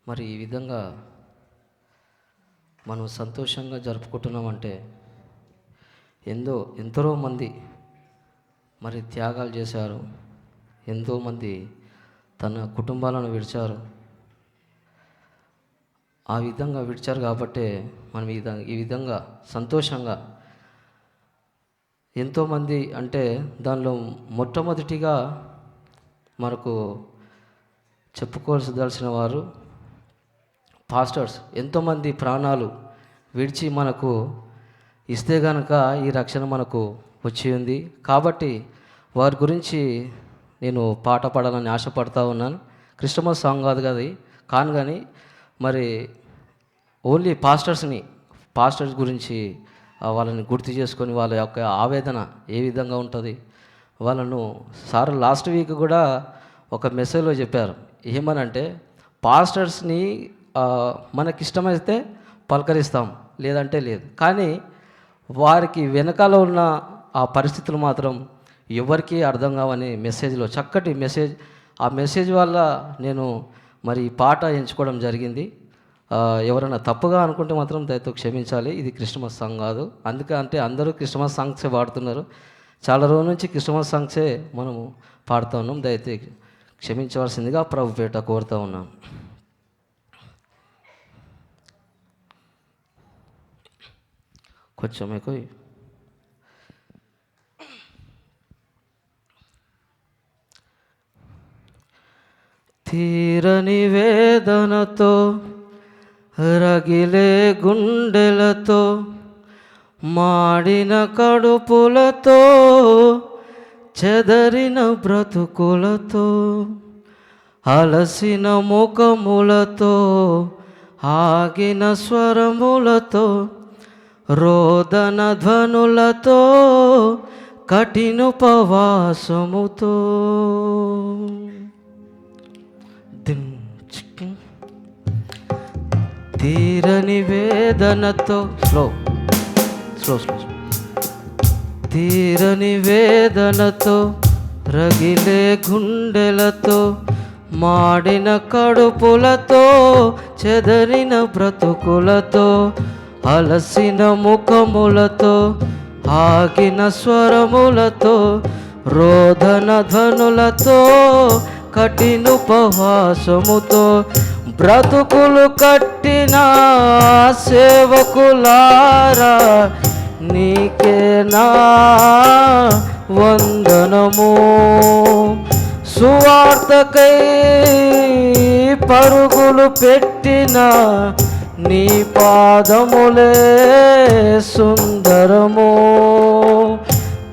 మరి ఈ విధంగా మనం సంతోషంగా జరుపుకుంటున్నామంటే ఎంతో మంది మరి త్యాగాలు చేశారు, ఎంతోమంది తన కుటుంబాలను విడిచారు. ఆ విధంగా విడిచారు కాబట్టే మనం ఈ విధంగా సంతోషంగా ఎంతోమంది అంటే దానిలో మొట్టమొదటిగా మనకు చెప్పుకోవాల్సిన వారు పాస్టర్స్. ఎంతోమంది ప్రాణాలు విడిచి మనకు ఇస్తే గనక ఈ రక్షణ మనకు వచ్చి ఉంది. కాబట్టి వారి గురించి నేను పాట పాడాలని ఆశపడతా ఉన్నాను. క్రిస్టమస్ సాంగ్ కాదు కదా కానీ మరి ఓన్లీ పాస్టర్స్ గురించి వాళ్ళని గుర్తు చేసుకొని వాళ్ళ యొక్క ఆవేదన ఏ విధంగా ఉంటుంది వాళ్ళను సార్ లాస్ట్ వీక్ కూడా ఒక మెసేజ్లో చెప్పారు. ఏమనంటే పాస్టర్స్ని మనకిష్టమైతే పలకరిస్తాం, లేదంటే లేదు. కానీ వారికి వెనకాల ఉన్న ఆ పరిస్థితులు మాత్రం ఎవరికీ అర్థం కావని మెసేజ్లో చక్కటి మెసేజ్. ఆ మెసేజ్ వల్ల నేను మరి ఈ పాట ఎంచుకోవడం జరిగింది. ఎవరైనా తప్పుగా అనుకుంటే మాత్రం దయతో క్షమించాలి. ఇది క్రిస్టమస్ సాంగ్ కాదు. అందుకంటే అందరూ క్రిస్టమస్ సాంగ్సే పాడుతున్నారు. చాలా రోజుల నుంచి క్రిస్టమస్ సాంగ్సే మనము పాడుతూ ఉన్నాం. దయతో క్షమించవలసిందిగా ప్రభుపేట కోరుతూ ఉన్నాను. కొంచెం ఎక్కువ. తీరని వేదనతో రగిలే గుండెలతో మాడిన కడుపులతో చెదరిన బ్రతుకులతో అలసిన ముఖములతో ఆగిన స్వరములతో రోదన ధ్వనులతో కఠినోపవాసముతో తీరని వేదనతో స్లో తీరని వేదనతో రగిలే గుండెలతో మాడిన కడుపులతో చెదరిన బ్రతుకులతో అలసిన ముఖములతో ఆగిన స్వరములతో రోదన ధ్వనులతో కఠినోపవాసముతో బ్రతుకులు కట్టిన సేవకులారా నీకే నా వందనము. సువార్తకై పరుగులు పెట్టిన నీ పాదములే సుందరము.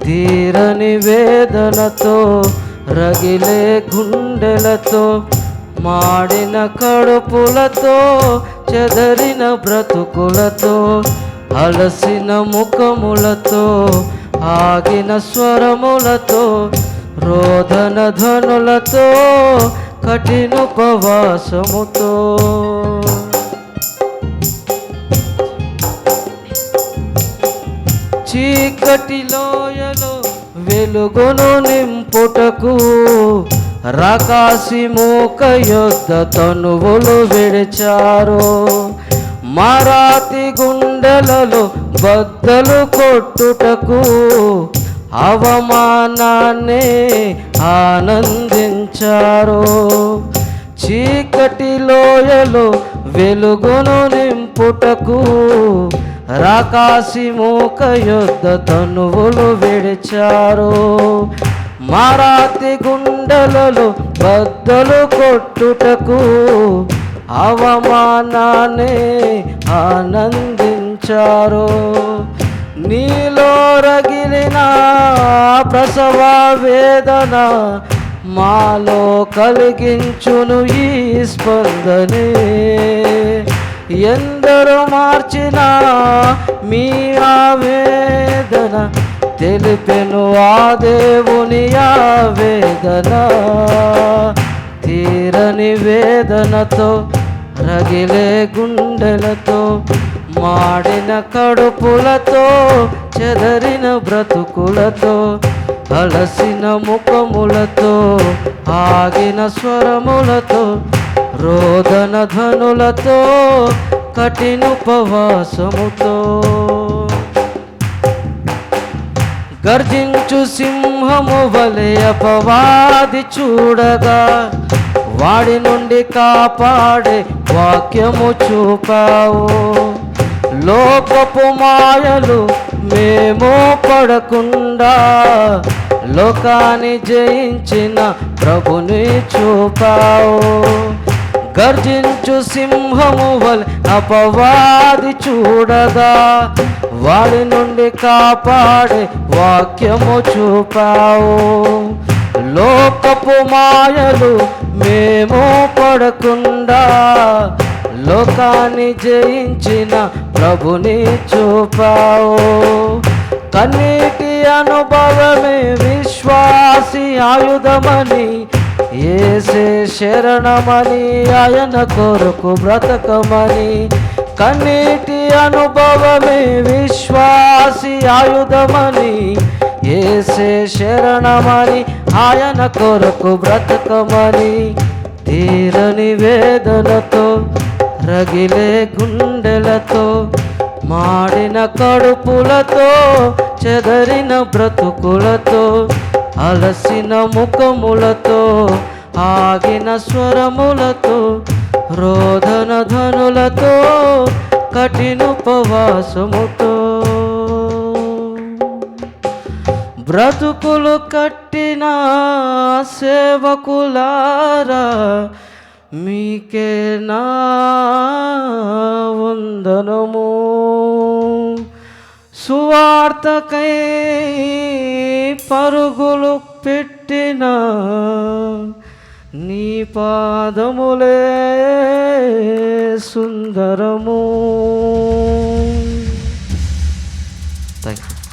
తీరని వేదనతో రగిలే గుండెలతో మాడిన కడుపులతో చెదరిన బ్రతుకులతో అలసిన ముఖములతో ఆగిన స్వరములతో రోదన ధ్వనులతో కఠినోపవాసముతో చీకటి లోయలో వెలుగును నింపుటకు రాకాసి మూక యొద్ద తనువులు విడిచారు. మరాతి గుండెలలో బద్దలు కొట్టుటకు అవమానాన్ని ఆనందించారు. చీకటి లోయలో వెలుగును నింపుటకు రాకాసి మూక యొద్ద తనువులు విడిచారు. మరాతి గుండెలలో బద్దలు కొట్టుటకు అవమానాన్ని ఆనందించారు. నీలో రగిలిన ప్రసవ వేదన మాలో కలిగించును ఈ స్పందనే. ఎందరో మార్చిన మీ ఆవేదన తెలిపెను ఆ దేవుని ఆవేదన. తీరని వేదనతో రగిలే గుండెలతో మాడిన కడుపులతో చెదరిన బ్రతుకులతో అలసిన ముఖములతో ఆగిన స్వరములతో రోదన ధ్వనులతో కఠినుపవాసముతో గర్జించు సింహము వలె అపవాది చూడగా వాడి నుండి కాపాడే వాక్యము చూపావు. లోకపు మాయలు మేము పడకుండా లోకాన్ని జయించిన ప్రభుని చూపావు. గర్జించు సింహము వలె అపవాది చూడగా వాడి నుండి కాపాడే వాక్యము చూపావు. లోకపు మాయలు మేము పడకుండా లోకాన్ని జయించిన ప్రభుని చూపావు. కన్నీటి అనుభవమే విశ్వాసి ఆయుధమని, యేసే శరణమని, ఆయన కొరకు బ్రతకమని. కన్నీటి అనుభవమే విశ్వాసి ఆయుధమని, యేసే శరణమని, ఆయన కొరకు బ్రతకమని. తీరని వేదనతో రగిలే గుండెలతో మాడిన కడుపులతో చెదరిన బ్రతుకులతో అలసిన ముఖములతో ఆగిన స్వరములతో రోదన ధ్వనులతో కఠినుపవాసముతో బ్రతుకులు కట్టిన సేవకులారా మీకే నా వందనము. సువార్తకై పరుగులు పెట్టిన నీ పాదములే సుందరము. Thank you.